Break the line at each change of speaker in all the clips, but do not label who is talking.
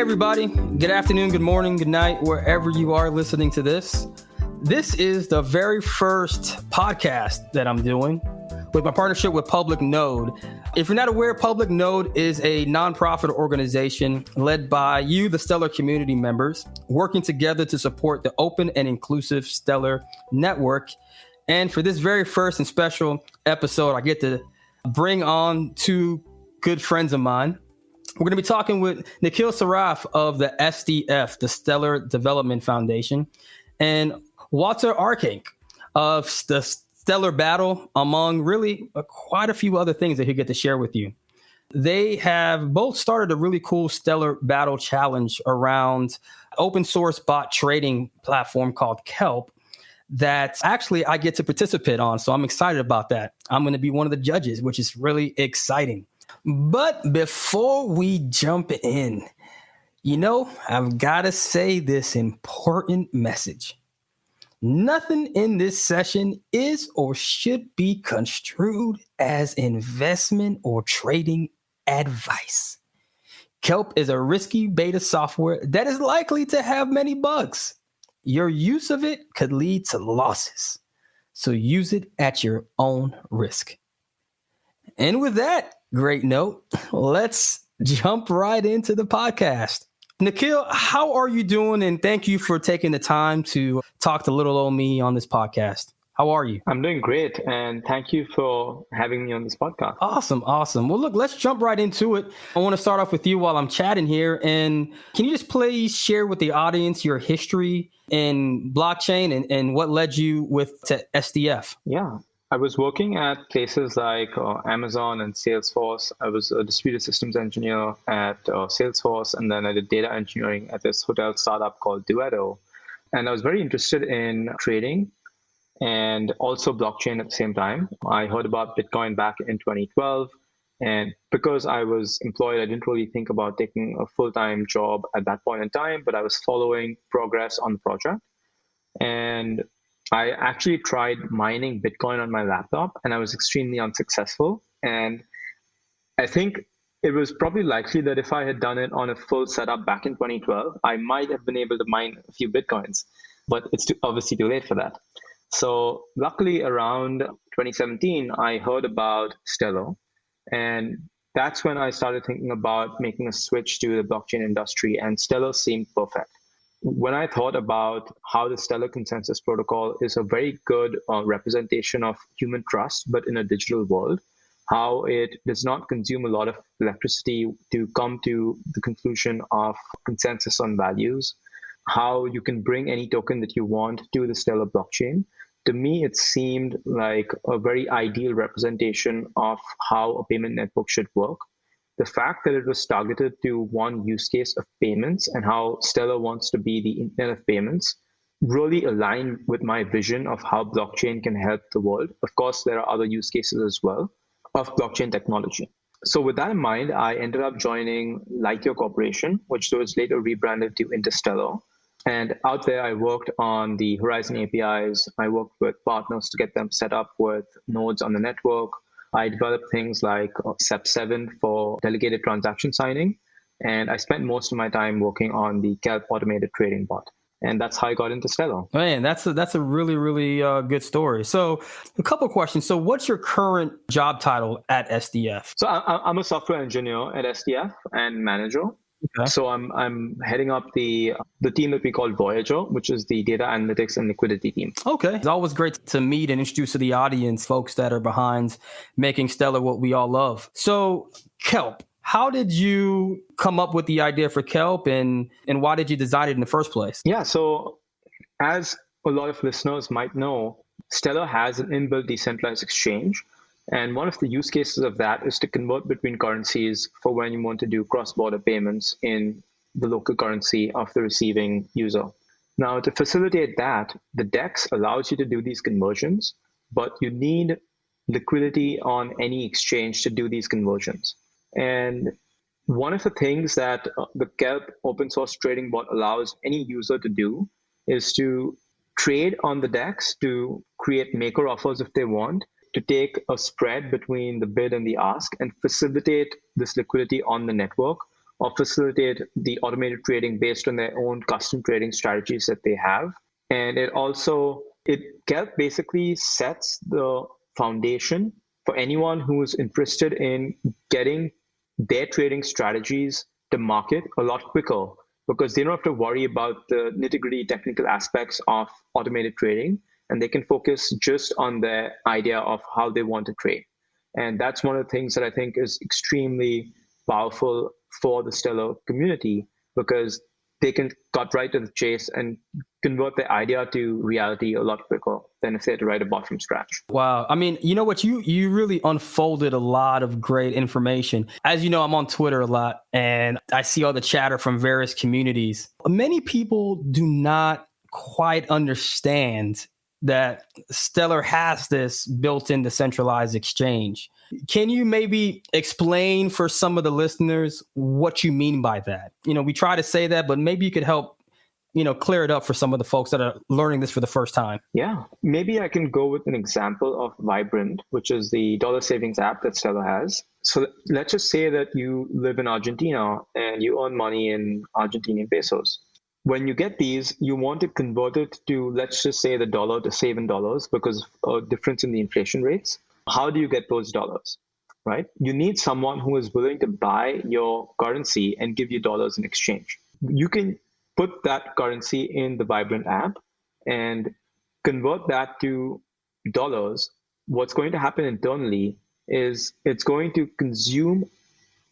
everybody. Good afternoon, good morning, good night, wherever you are listening to this. This is the very first podcast that I'm doing with my partnership with Public Node. If you're not aware, Public Node is a nonprofit organization led by you, the Stellar community members, working together to support the open and inclusive Stellar network. And for this very first and special episode, I get to bring on two good friends of mine. We're going to be talking with Nikhil Saraf of the SDF, the Stellar Development Foundation, and Wouter Arkink of the Stellar Battle, among really quite a few other things that he'll get to share with you. They have both started a really cool Stellar Battle challenge around open source bot trading platform called Kelp that actually I get to participate on. So I'm excited about that. I'm going to be one of the judges, which is really exciting. But before we jump in, I've got to say this important message. Nothing in this session is or should be construed as investment or trading advice. Kelp is a risky beta software that is likely to have many bugs. Your use of it could lead to losses, so use it at your own risk. And with that great note, let's jump right into the podcast. Nikhil, how are you doing? And thank you for taking the time to talk to little old me on this podcast. How are you?
I'm doing great. And thank you for having me on this podcast.
Awesome. Well, look, let's jump right into it. I want to start off with you while I'm chatting here. And can you just please share with the audience your history in blockchain and what led you to SDF?
Yeah. I was working at places like Amazon and Salesforce. I was a distributed systems engineer at Salesforce, and then I did data engineering at this hotel startup called Duetto. And I was very interested in trading and also blockchain at the same time. I heard about Bitcoin back in 2012. And because I was employed, I didn't really think about taking a full-time job at that point in time, but I was following progress on the project. And I actually tried mining Bitcoin on my laptop, and I was extremely unsuccessful. And I think it was probably likely that if I had done it on a full setup back in 2012, I might have been able to mine a few Bitcoins, but it's obviously too late for that. So luckily around 2017, I heard about Stellar, and that's when I started thinking about making a switch to the blockchain industry, and Stellar seemed perfect. When I thought about how the Stellar Consensus Protocol is a very good representation of human trust, but in a digital world, how it does not consume a lot of electricity to come to the conclusion of consensus on values, how you can bring any token that you want to the Stellar blockchain. To me, it seemed like a very ideal representation of how a payment network should work. The fact that it was targeted to one use case of payments and how Stellar wants to be the Internet of payments really aligned with my vision of how blockchain can help the world. Of course, there are other use cases as well of blockchain technology. So with that in mind, I ended up joining Lightyear Corporation, which was later rebranded to Interstellar. And out there, I worked on the Horizon APIs. I worked with partners to get them set up with nodes on the network. I developed things like SEP7 for delegated transaction signing. And I spent most of my time working on the Kelp automated trading bot. And that's how I got into Stellar.
Man, that's a really, really good story. So a couple of questions. So what's your current job title at SDF?
So I'm a software engineer at SDF and manager. Okay. So I'm heading up the team that we call Voyager, which is the data analytics and liquidity team.
Okay. It's always great to meet and introduce to the audience folks that are behind making Stellar what we all love. So Kelp, how did you come up with the idea for Kelp and why did you design it in the first place?
Yeah. So as a lot of listeners might know, Stellar has an inbuilt decentralized exchange. And one of the use cases of that is to convert between currencies for when you want to do cross-border payments in the local currency of the receiving user. Now, to facilitate that, the DEX allows you to do these conversions, but you need liquidity on any exchange to do these conversions. And one of the things that the Kelp open source trading bot allows any user to do is to trade on the DEX to create maker offers if they want, to take a spread between the bid and the ask and facilitate this liquidity on the network or facilitate the automated trading based on their own custom trading strategies that they have. And Kelp basically sets the foundation for anyone who is interested in getting their trading strategies to market a lot quicker, because they don't have to worry about the nitty-gritty technical aspects of automated trading, and they can focus just on their idea of how they want to trade. And that's one of the things that I think is extremely powerful for the Stellar community, because they can cut right to the chase and convert the idea to reality a lot quicker than if they had to write a bot from scratch.
Wow. I mean, you know what? You really unfolded a lot of great information. As you know, I'm on Twitter a lot, and I see all the chatter from various communities. Many people do not quite understand that Stellar has this built-in decentralized exchange. Can you maybe explain for some of the listeners what you mean by that? You know, we try to say that, but maybe you could help, clear it up for some of the folks that are learning this for the first time.
Yeah, maybe I can go with an example of Vibrant, which is the dollar savings app that Stellar has. So let's just say that you live in Argentina and you earn money in Argentinian pesos. When you get these, you want to convert it to, let's just say, the dollar to save in dollars because of a difference in the inflation rates. How do you get those dollars, right? You need someone who is willing to buy your currency and give you dollars in exchange. You can put that currency in the Vibrant app and convert that to dollars. What's going to happen internally is it's going to consume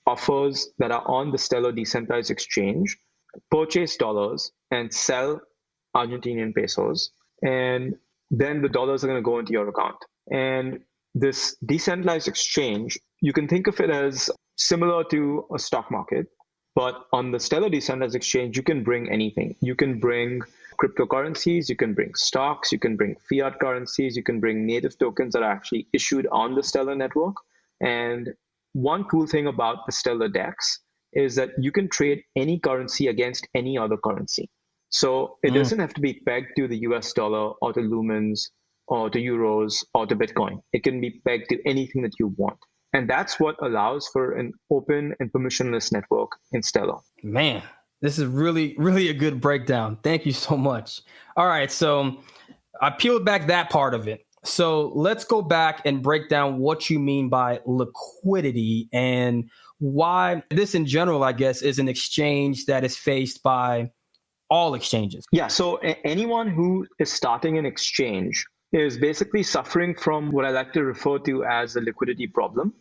offers that are on the Stellar Decentralized Exchange, purchase dollars and sell Argentinian pesos, and then the dollars are going to go into your account. And this decentralized exchange, you can think of it as similar to a stock market, but on the Stellar Decentralized Exchange, you can bring anything. You can bring cryptocurrencies, you can bring stocks, you can bring fiat currencies, you can bring native tokens that are actually issued on the Stellar network. And one cool thing about the Stellar DEX is that you can trade any currency against any other currency. So it doesn't have to be pegged to the US dollar or to lumens or to euros or to Bitcoin. It can be pegged to anything that you want. And that's what allows for an open and permissionless network in Stellar.
Man, this is really, really a good breakdown. Thank you so much. All right, so I peeled back that part of it. So let's go back and break down what you mean by liquidity and why this in general, I guess, is an exchange that is faced by all exchanges.
Yeah, so anyone who is starting an exchange is basically suffering from what I like to refer to as a liquidity problem.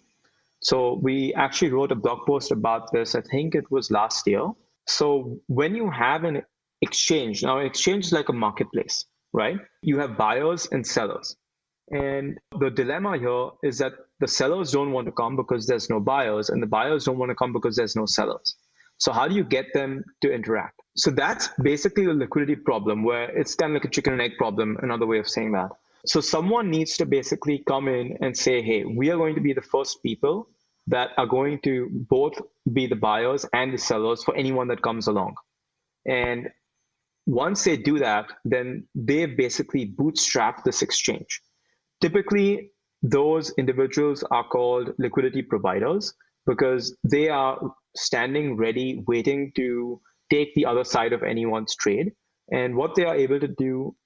So we actually wrote a blog post about this, I think it was last year. So when you have an exchange, now an exchange is like a marketplace, right? You have buyers and sellers. And the dilemma here is that the sellers don't want to come because there's no buyers, and the buyers don't want to come because there's no sellers. So how do you get them to interact? So that's basically a liquidity problem, where it's kind of like a chicken and egg problem, another way of saying that. So someone needs to basically come in and say, hey, we are going to be the first people that are going to both be the buyers and the sellers for anyone that comes along. And once they do that, then they basically bootstrap this exchange. Typically, those individuals are called liquidity providers because they are standing ready, waiting to take the other side of anyone's trade. And what they are able to do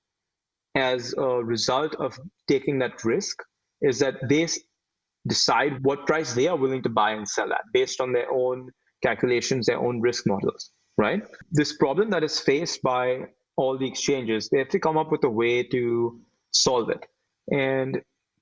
as a result of taking that risk is that they decide what price they are willing to buy and sell at based on their own calculations, their own risk models, right? This problem that is faced by all the exchanges, they have to come up with a way to solve it. And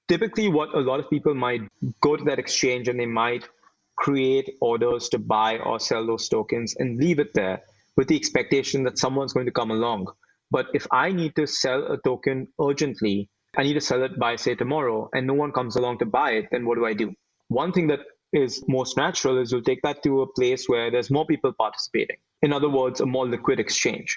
typically what a lot of people might go to that exchange and they might create orders to buy or sell those tokens and leave it there with the expectation that someone's going to come along. But if I need to sell a token urgently, I need to sell it by, say, tomorrow, and no one comes along to buy it, then what do I do? One thing that is most natural is you'll take that to a place where there's more people participating. In other words, a more liquid exchange.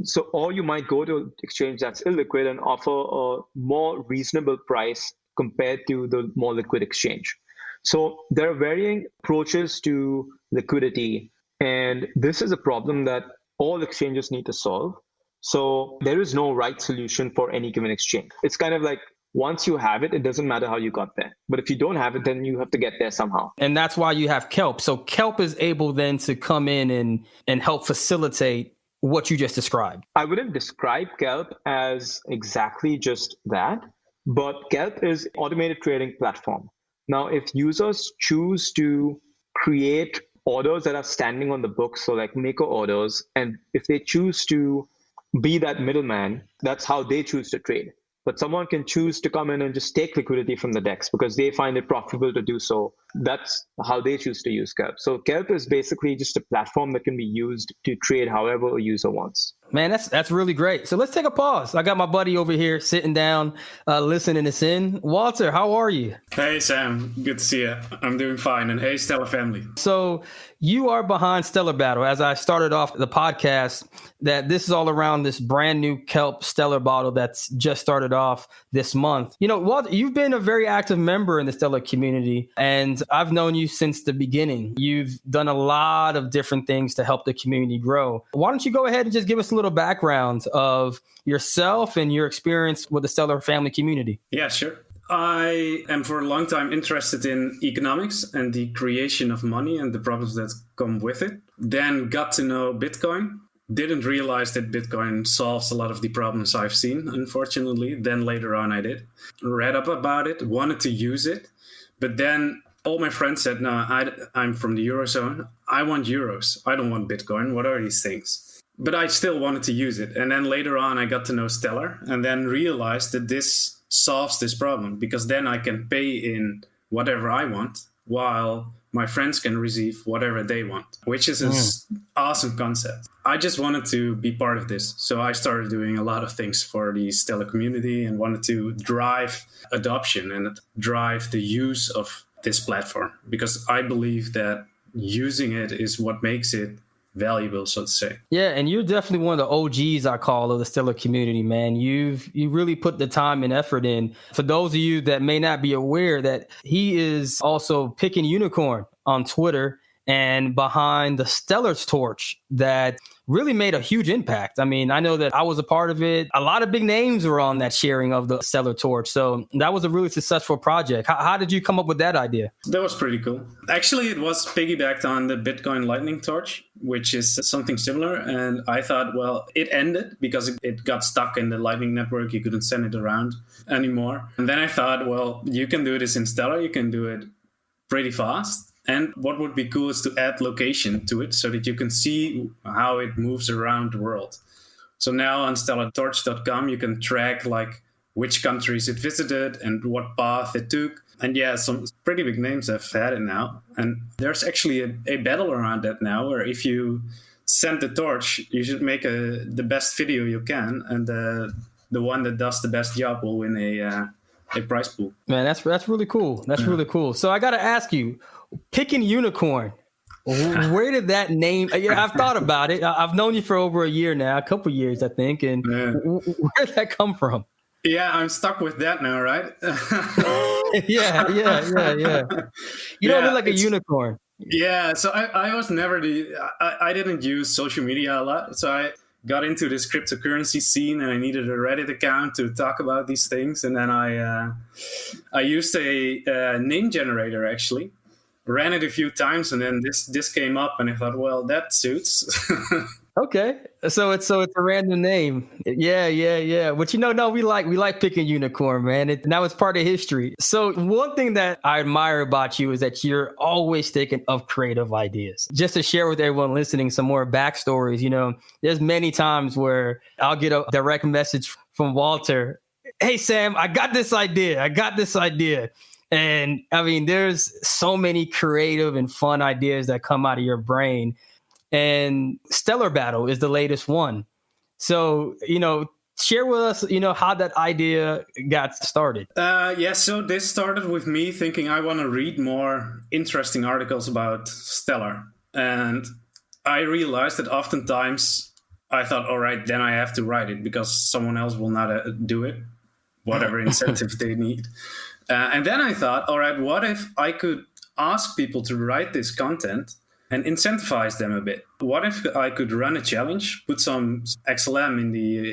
So, or you might go to an exchange that's illiquid and offer a more reasonable price compared to the more liquid exchange. So there are varying approaches to liquidity, and this is a problem that all exchanges need to solve. So there is no right solution for any given exchange. It's kind of like once you have it, it doesn't matter how you got there. But if you don't have it, then you have to get there somehow.
And that's why you have Kelp. So Kelp is able then to come in and help facilitate what you just described.
I wouldn't describe Kelp as exactly just that, but Kelp is automated trading platform. Now, if users choose to create orders that are standing on the book, so like maker orders, and if they choose to be that middleman, that's how they choose to trade. But someone can choose to come in and just take liquidity from the DEX because they find it profitable to do so. That's how they choose to use Kelp. So Kelp is basically just a platform that can be used to trade however a user wants.
Man, that's really great. So let's take a pause. I got my buddy over here sitting down, listening this in. Wouter, how are you?
Hey, Sam. Good to see you. I'm doing fine. And hey, Stellar family.
So you are behind Stellar Battle. As I started off the podcast, that this is all around this brand new Kelp Stellar Battle that's just started off this month. You know, Wouter, you've been a very active member in the Stellar community, and I've known you since the beginning. You've done a lot of different things to help the community grow. Why don't you go ahead and just give us a little background of yourself and your experience with the Stellar family community?
Yeah, sure. I am for a long time interested in economics and the creation of money and the problems that come with it. Then got to know Bitcoin. Didn't realize that Bitcoin solves a lot of the problems I've seen, unfortunately. Then later on I did. Read up about it, wanted to use it. But then all my friends said, no, I'm from the Eurozone. I want euros. I don't want Bitcoin. What are these things? But I still wanted to use it. And then later on, I got to know Stellar and then realized that this solves this problem because then I can pay in whatever I want while my friends can receive whatever they want, which is an awesome concept. I just wanted to be part of this. So I started doing a lot of things for the Stellar community and wanted to drive adoption and drive the use of this platform because I believe that using it is what makes it valuable, so to say.
Yeah, and you're definitely one of the OGs, I call, of the Stellar community, man. You really put the time and effort in. For those of you that may not be aware, that he is also Picking Unicorn on Twitter and behind the Stellar's torch that really made a huge impact. I mean, I know that I was a part of it. A lot of big names were on that sharing of the Stellar torch. So that was a really successful project. How did you come up with that idea?
That was pretty cool. Actually, it was piggybacked on the Bitcoin Lightning torch, which is something similar. And I thought, well, it ended because it got stuck in the Lightning network. You couldn't send it around anymore. And then I thought, well, you can do this in Stellar. You can do it pretty fast. And what would be cool is to add location to it so that you can see how it moves around the world. So now on stellartorch.com, you can track like which countries it visited and what path it took. And yeah, some pretty big names have had it now. And there's actually a battle around that now where if you send the torch, you should make the best video you can. And the one that does the best job will win a prize pool.
Man, that's really cool. That's really cool. So I got to ask you, Picking Unicorn, where did that name? I've thought about it. I've known you for over a year now, a couple of years, I think. And where did that come from?
Yeah, I'm stuck with that now, right?
Yeah. You don't look like a unicorn.
Yeah, so I was never I didn't use social media a lot. So I got into this cryptocurrency scene and I needed a Reddit account to talk about these things. And then I used a name generator, actually. Ran it a few times and then this came up and I thought, well, that suits.
Okay. So it's a random name. Yeah. But no, we like Picking Unicorn, man. Now it's part of history. So one thing that I admire about you is that you're always thinking of creative ideas. Just to share with everyone listening some more backstories, there's many times where I'll get a direct message from Wouter. Hey, Sam, I got this idea. And I mean, there's so many creative and fun ideas that come out of your brain. And Stellar Battle is the latest one. So, share with us, how that idea got started.
So this started with me thinking I want to read more interesting articles about Stellar. And I realized that oftentimes I thought, all right, then I have to write it because someone else will not do it, whatever incentive they need. And then I thought, all right, what if I could ask people to write this content and incentivize them a bit? What if I could run a challenge, put some XLM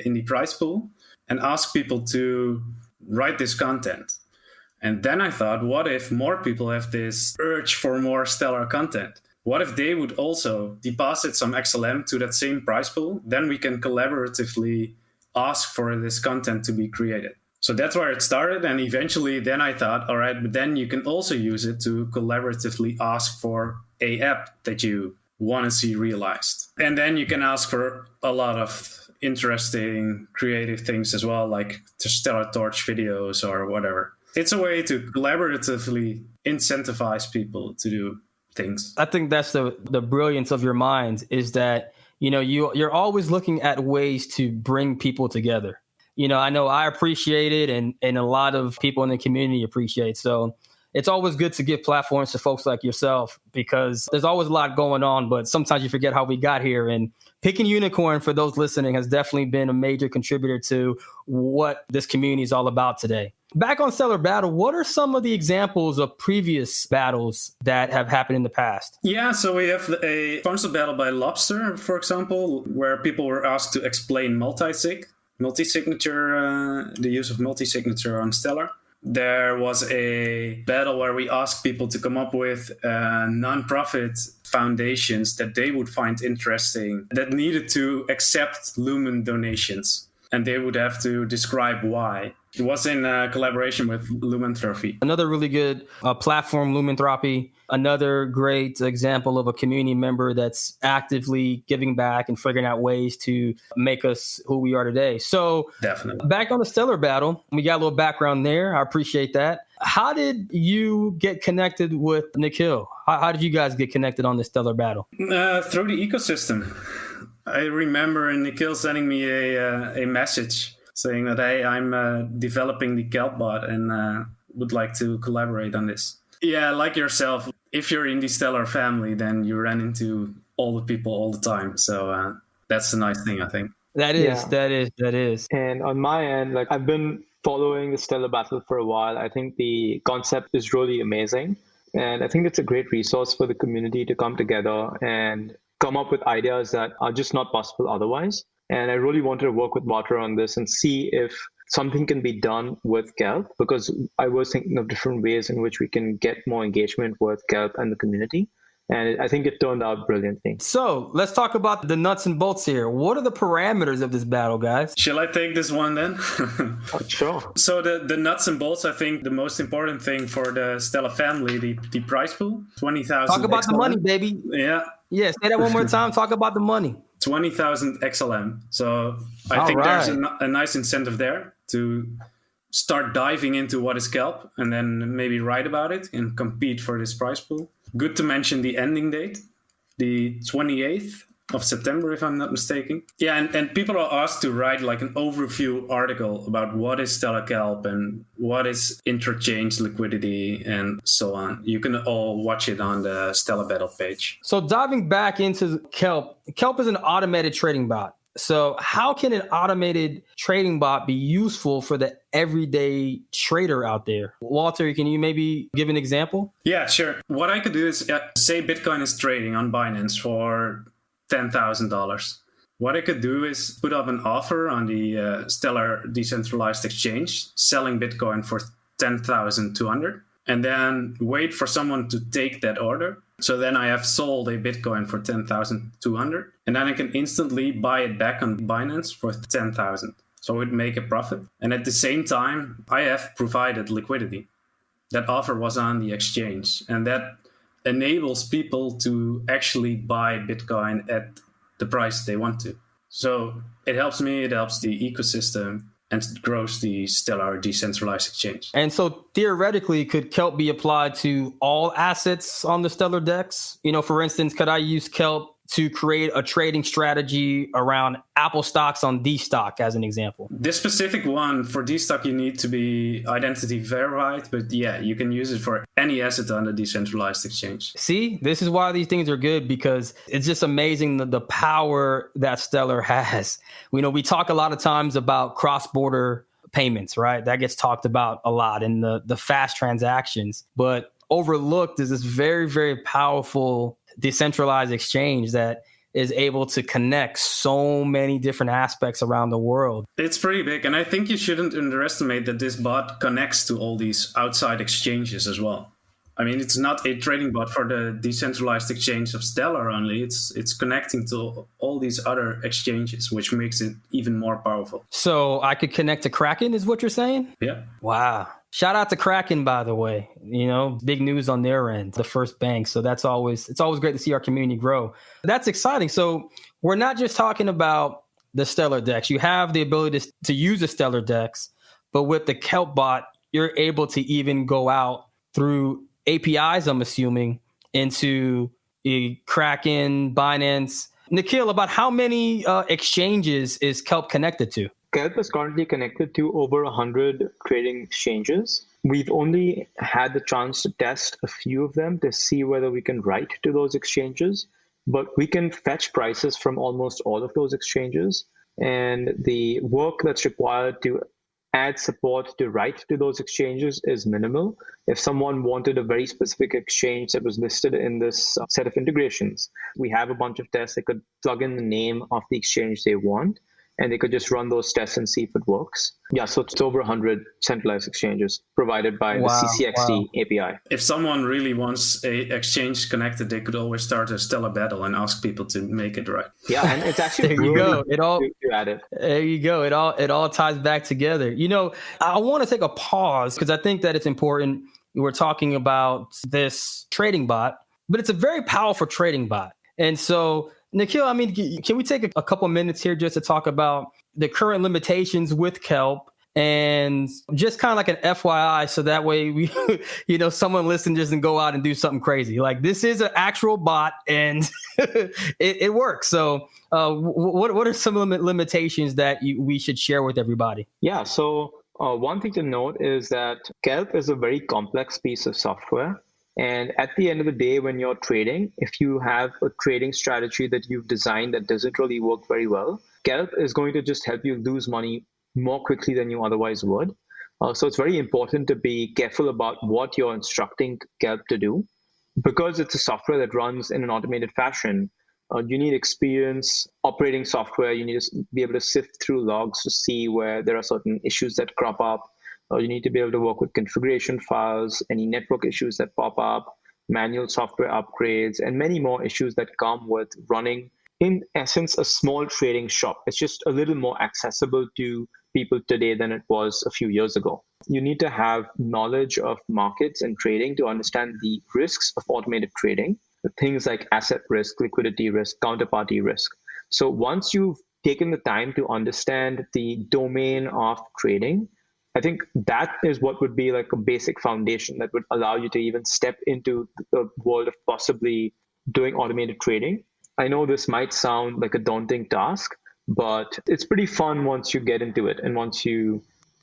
in the prize pool, and ask people to write this content. And then I thought, what if more people have this urge for more Stellar content? What if they would also deposit some XLM to that same prize pool? Then we can collaboratively ask for this content to be created. So that's where it started. And eventually then I thought, all right, but then you can also use it to collaboratively ask for a app that you want to see realized. And then you can ask for a lot of interesting creative things as well, like the Stellar Torch videos or whatever. It's a way to collaboratively incentivize people to do things.
I think that's the brilliance of your mind, is that, you're always looking at ways to bring people together. I know I appreciate it, and a lot of people in the community appreciate. So it's always good to give platforms to folks like yourself, because there's always a lot going on, but sometimes you forget how we got here. And Picking Unicorn, for those listening, has definitely been a major contributor to what this community is all about today. Back on Stellar Battle, what are some of the examples of previous battles that have happened in the past?
Yeah, so we have a sponsored battle by Lobster, for example, where people were asked to explain multi-signature, the use of multi-signature on Stellar. There was a battle where we asked people to come up with non-profit foundations that they would find interesting that needed to accept Lumen donations, and they would have to describe why. It was in collaboration with Lumenthropy.
Another really good platform, Lumenthropy. Another great example of a community member that's actively giving back and figuring out ways to make us who we are today. So
definitely.
Back on the Stellar Battle, we got a little background there. I appreciate that. How did you get connected with Nikhil? How did you guys get connected on the Stellar Battle?
Through the ecosystem. I remember Nikhil sending me a message saying that, hey, I'm developing the Kelp bot and would like to collaborate on this. Yeah, like yourself, if you're in the Stellar family, then you run into all the people all the time. So that's the nice thing, I think.
That is.
And on my end, I've been following the Stellar Battle for a while. I think the concept is really amazing. And I think it's a great resource for the community to come together and come up with ideas that are just not possible otherwise. And I really wanted to work with Wouter on this and see if something can be done with Kelp, because I was thinking of different ways in which we can get more engagement with Kelp and the community. And I think it turned out brilliantly.
So let's talk about the nuts and bolts here. What are the parameters of this battle, guys?
Shall I take this one then?
Sure.
So the nuts and bolts, I think the most important thing for the Stellar family, the prize pool, 20,000.
Talk about the money, baby.
Yeah.
Yeah, say that one more time. Talk about the money.
20,000 XLM. So I think there's a nice incentive there to start diving into what is Kelp and then maybe write about it and compete for this prize pool. Good to mention the ending date, the 28th of September, if I'm not mistaken. Yeah, and people are asked to write an overview article about what is Stellar Kelp and what is interchange liquidity and so on. You can all watch it on the Stellar Battle page.
So diving back into Kelp is an automated trading bot. So how can an automated trading bot be useful for the everyday trader out there? Wouter, can you maybe give an example?
Yeah, sure. What I could do is say Bitcoin is trading on Binance for $10,000. What I could do is put up an offer on the Stellar Decentralized Exchange, selling Bitcoin for $10,200, and then wait for someone to take that order. So then I have sold a Bitcoin for $10,200, and then I can instantly buy it back on Binance for $10,000. So I would make a profit. And at the same time, I have provided liquidity. That offer was on the exchange, and that enables people to actually buy Bitcoin at the price they want to. So it helps me, it helps the ecosystem, and grows the Stellar Decentralized Exchange.
And so theoretically, could Kelp be applied to all assets on the Stellar DEX? For instance, could I use Kelp to create a trading strategy around Apple stocks on D-Stock as an example?
This specific one, for D-Stock, you need to be identity verified, but yeah, you can use it for any asset on the decentralized exchange.
See, this is why these things are good, because it's just amazing the power that Stellar has. We talk a lot of times about cross-border payments, right? That gets talked about a lot in the fast transactions, but overlooked is this very, very powerful decentralized exchange that is able to connect so many different aspects around the world.
It's pretty big. And I think you shouldn't underestimate that this bot connects to all these outside exchanges as well. I mean, it's not a trading bot for the decentralized exchange of Stellar only. It's connecting to all these other exchanges, which makes it even more powerful.
So I could connect to Kraken, is what you're saying?
Yeah.
Wow. Shout out to Kraken, by the way. Big news on their end, the first bank. So it's always great to see our community grow. That's exciting. So we're not just talking about the Stellar DEX. You have the ability to use a Stellar DEX, but with the Kelp bot, you're able to even go out through APIs, I'm assuming, into Kraken, Binance. Nikhil, about how many exchanges is Kelp connected to?
Kelp is currently connected to over 100 trading exchanges. We've only had the chance to test a few of them to see whether we can write to those exchanges, but we can fetch prices from almost all of those exchanges. And the work that's required to add support to write to those exchanges is minimal. If someone wanted a very specific exchange that was listed in this set of integrations, we have a bunch of tests. They could plug in the name of the exchange they want, and they could just run those tests and see if it works. Yeah, so it's over 100 centralized exchanges provided by the CCXD API.
If someone really wants a exchange connected, they could always start a Stellar Battle and ask people to make it right.
Yeah, and it's actually
there you go.
to add it.
There you go. It all ties back together. I want to take a pause because I think that it's important. We're talking about this trading bot, but it's a very powerful trading bot. And so, Nikhil, can we take a couple minutes here just to talk about the current limitations with Kelp and just kind of like an FYI, so that way we, someone listen doesn't go out and do something crazy. Like, this is an actual bot and it works. So what are some limitations that we should share with everybody?
Yeah, so one thing to note is that Kelp is a very complex piece of software. And at the end of the day, when you're trading, if you have a trading strategy that you've designed that doesn't really work very well, Kelp is going to just help you lose money more quickly than you otherwise would. So it's very important to be careful about what you're instructing Kelp to do. Because it's a software that runs in an automated fashion, you need experience operating software. You need to be able to sift through logs to see where there are certain issues that crop up. You need to be able to work with configuration files, any network issues that pop up, manual software upgrades, and many more issues that come with running, in essence, a small trading shop. It's just a little more accessible to people today than it was a few years ago. You need to have knowledge of markets and trading to understand the risks of automated trading, things like asset risk, liquidity risk, counterparty risk. So once you've taken the time to understand the domain of trading, I think that is what would be like a basic foundation that would allow you to even step into the world of possibly doing automated trading. I know this might sound like a daunting task, but it's pretty fun once you get into it and once you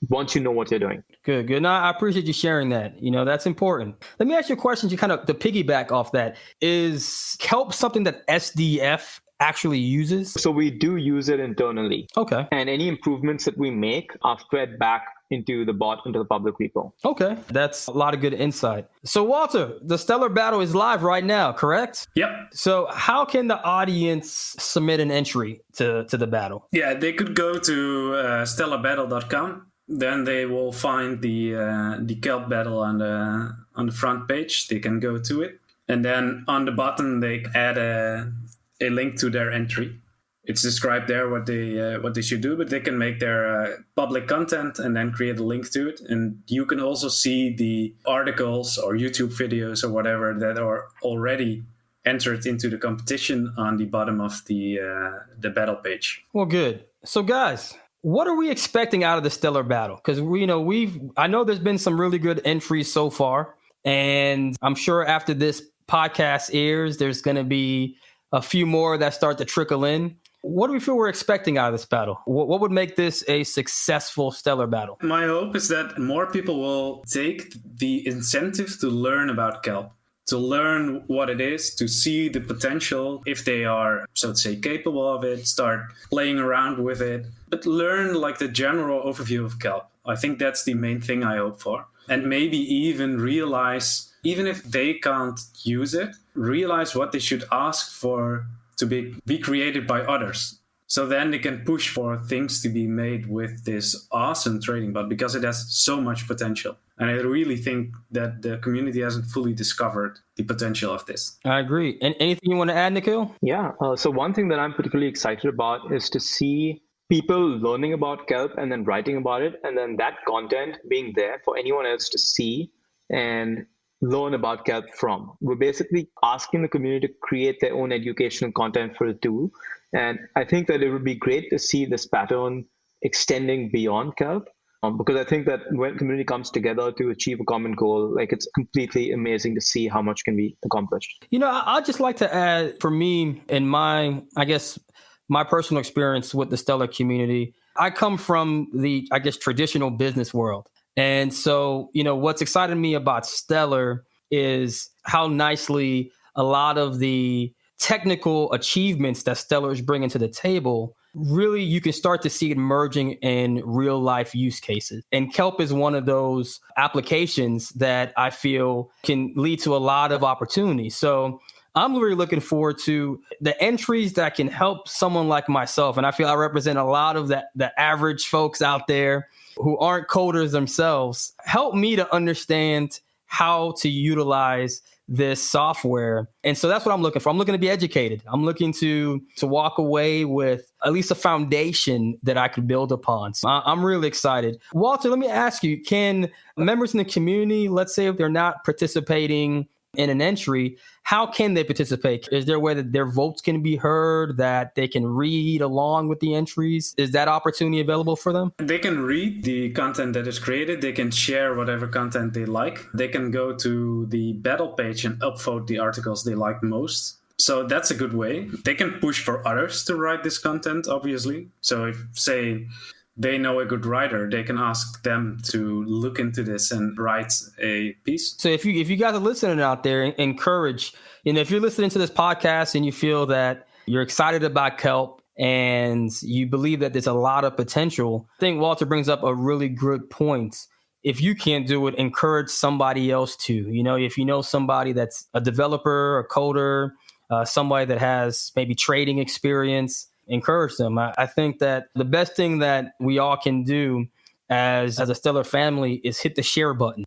know what you're doing.
Good. No, I appreciate you sharing that. That's important. Let me ask you a question to kind of to piggyback off that. Is Kelp something that SDF actually uses?
So we do use it internally.
Okay.
And any improvements that we make are fed back into the bot, into the public repo.
Okay. That's a lot of good insight. So Wouter, the Stellar Battle is live right now, correct?
Yep.
So how can the audience submit an entry to the battle?
Yeah, they could go to stellarbattle.com. Then they will find the Kelp Battle on the front page. They can go to it. And then on the bottom, they add a link to their entry. It's described there what they should do, but they can make their public content and then create a link to it. And you can also see the articles or YouTube videos or whatever that are already entered into the competition on the bottom of the battle page.
Well, good. So guys, what are we expecting out of the Stellar Battle? Because I know there's been some really good entries so far, and I'm sure after this podcast airs, there's going to be a few more that start to trickle in. What do we feel we're expecting out of this battle? What would make this a successful Stellar Battle?
My hope is that more people will take the incentive to learn about Kelp, to learn what it is, to see the potential if they are, so to say, capable of it, start playing around with it, but learn like the general overview of Kelp. I think that's the main thing I hope for. And maybe even realize, even if they can't use it, realize what they should ask for to be created by others. So then they can push for things to be made with this awesome trading bot because it has so much potential. And I really think that the community hasn't fully discovered the potential of this.
I agree. And anything you want to add, Nikhil?
Yeah. So one thing that I'm particularly excited about is to see people learning about Kelp and then writing about it, and then that content being there for anyone else to see and learn about Kelp from. We're basically asking the community to create their own educational content for the tool. And I think that it would be great to see this pattern extending beyond Kelp. Because I think that when community comes together to achieve a common goal, like it's completely amazing to see how much can be accomplished.
You know, I'd just like to add, for me, in my, I guess, my personal experience with the Stellar community, I come from the, I guess, traditional business world. And so, you know, what's excited me about Stellar is how nicely a lot of the technical achievements that Stellar is bringing to the table, really, you can start to see it merging in real life use cases. And Kelp is one of those applications that I feel can lead to a lot of opportunities. So I'm really looking forward to the entries that can help someone like myself. And I feel I represent a lot of the average folks out there who aren't coders themselves. Help me to understand how to utilize this software. And so that's what I'm looking for. I'm looking to be educated. I'm looking to walk away with at least a foundation that I could build upon. So I'm really excited. Wouter, let me ask you, can members in the community, let's say if they're not participating in an entry, how can they participate? Is there a way that their votes can be heard, that they can read along with the entries? Is that opportunity available for them?
They can read the content that is created. They can share whatever content they like. They can go to the battle page and upvote the articles they like most. So that's a good way. They can push for others to write this content, obviously. So if, say, they know a good writer, they can ask them to look into this and write a piece.
So if you guys are listening out there, encourage, you know, if you're listening to this podcast and you feel that you're excited about Kelp and you believe that there's a lot of potential, I think Wouter brings up a really good point. If you can't do it, encourage somebody else to. You know, if you know somebody that's a developer, a coder, somebody that has maybe trading experience, encourage them. I think that the best thing that we all can do as a Stellar family is hit the share button.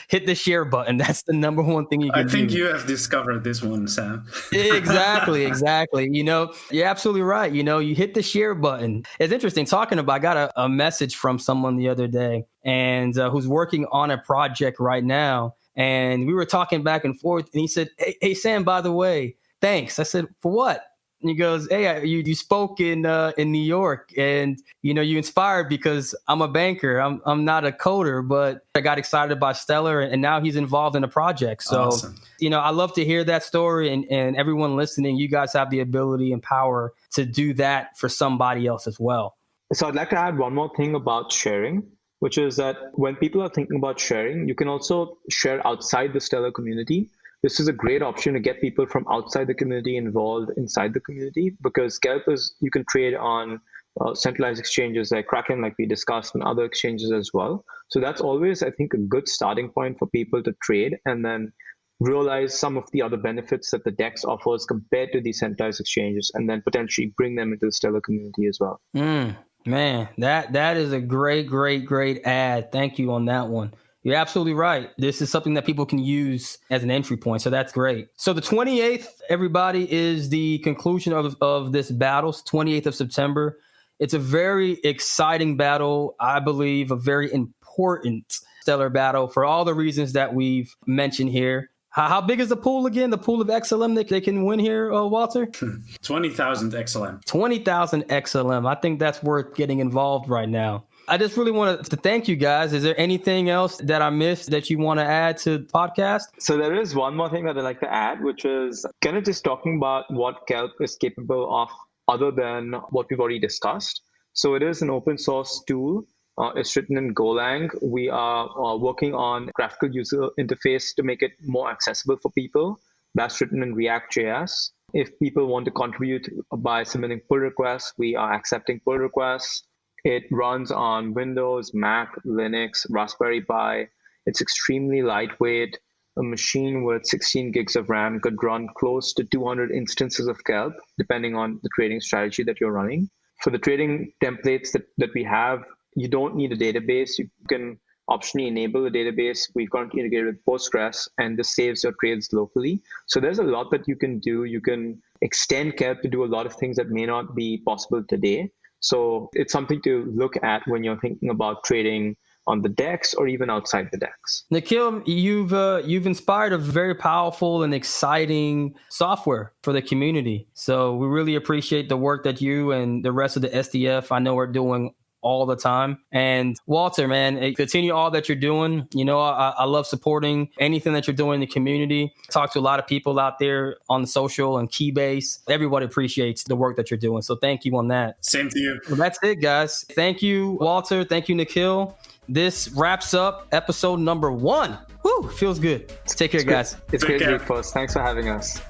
Hit the share button. That's the number one thing you can do.
I think you have discovered this one, Sam.
Exactly. You know, you're absolutely right. You know, you hit the share button. It's interesting talking about, I got a message from someone the other day and who's working on a project right now. And we were talking back and forth and he said, hey Sam, by the way, thanks. I said, for what? And he goes, hey, you spoke in New York and, you know, you inspired because I'm a banker. I'm not a coder, but I got excited about Stellar and now he's involved in a project. So, awesome. You know, I love to hear that story and everyone listening, you guys have the ability and power to do that for somebody else as well.
So I'd like to add one more thing about sharing, which is that when people are thinking about sharing, you can also share outside the Stellar community. This is a great option to get people from outside the community involved inside the community, because Kelp is, you can trade on centralized exchanges like Kraken, like we discussed, and other exchanges as well. So that's always, I think, a good starting point for people to trade and then realize some of the other benefits that the DEX offers compared to these centralized exchanges, and then potentially bring them into the Stellar community as well.
Man, that is a great add. Thank you on that one. You're absolutely right. This is something that people can use as an entry point. So that's great. So the 28th, everybody, is the conclusion of this battle, 28th of September. It's a very exciting battle. I believe a very important Stellar battle for all the reasons that we've mentioned here. How big is the pool again? The pool of XLM that they can win here, Wouter?
20,000 XLM.
20,000 XLM. I think that's worth getting involved right now. I just really wanted to thank you guys. Is there anything else that I missed that you want to add to the podcast?
So there is one more thing that I'd like to add, which is kind of just talking about what Kelp is capable of other than what we've already discussed. So it is an open source tool. It's written in Golang. We are working on graphical user interface to make it more accessible for people. That's written in React.js. If people want to contribute by submitting pull requests, we are accepting pull requests. It runs on Windows, Mac, Linux, Raspberry Pi. It's extremely lightweight. a machine with 16 gigs of RAM could run close to 200 instances of Kelp, depending on the trading strategy that you're running. For the trading templates that we have, you don't need a database. You can optionally enable a database. We currently integrate with Postgres, and this saves your trades locally. So there's a lot that you can do. You can extend Kelp to do a lot of things that may not be possible today. So it's something to look at when you're thinking about trading on the DEX or even outside the DEX.
Nikhil, you've inspired a very powerful and exciting software for the community. So we really appreciate the work that you and the rest of the SDF I know are doing all the time. And Wouter, man, continue all that you're doing. You know, I love supporting anything that you're doing in the community. Talk to a lot of people out there on social and Keybase. Everybody appreciates the work that you're doing. So thank you on that.
Same to you.
Well, that's it, guys. Thank you, Wouter. Thank you, Nikhil. This wraps up episode number 1. Woo, feels good. Take care, guys.
It's great to be first. Thanks for having us.